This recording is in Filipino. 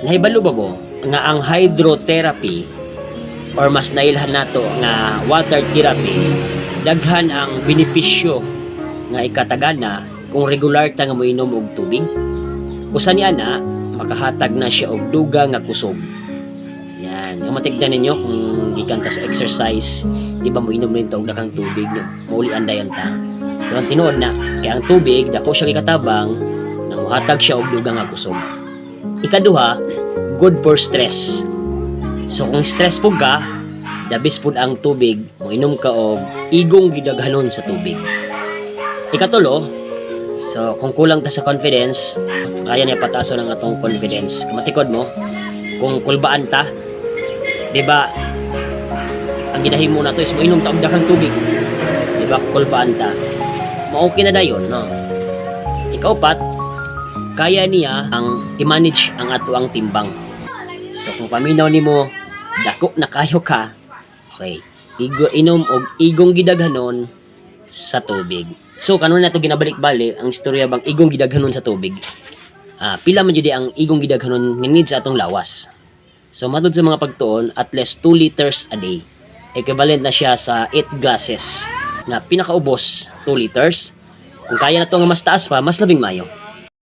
Nahibalo ba mo nga ang hydrotherapy or mas nailhan nato nga water therapy daghan ang benepisyo nga ikatagana kung regular ta nga moinom og tubig. Usa niya na makahatag na siya og dugang nga kusog. Yan, yung matigdan ninyo kung gikan ta sa exercise, di ba moinom rin ta og dakang tubig, mauli andayon ta. So ang tinuod na kay ang tubig dako siya ikatabang nang mohatag siya og dugang nga kusog. Ikaduha, good for stress. So kung stress po ka, the best po ang tubig, moinom ka og igong gidaghanon sa tubig. Ikatulo, so kung kulang ta sa confidence, kaya niya pataso ng atong confidence. Kamatikod mo, kung kulbaan ta, di ba, ang ginahimo na to is moinom ta og daghang tubig. Di ba, kulbaan ta. Ma-okay na dayon, no? Ikaupat, kaya niya ang i-manage ang ato ang timbang. So kung paminaw nimo dako na kayo ka, okay, inom og igong gidaghanon sa tubig. So kanon na to ginabalik-balik ang istorya bang igong gidaghanon sa tubig. Pila man jud ang igong gidaghanon nga need sa atong lawas. So matud sa mga pagtuon, at least 2 liters a day. Equivalent na siya sa 8 glasses. Nga pinakaubos 2 liters. Kung kaya na to nga mas taas pa, mas labing mayo.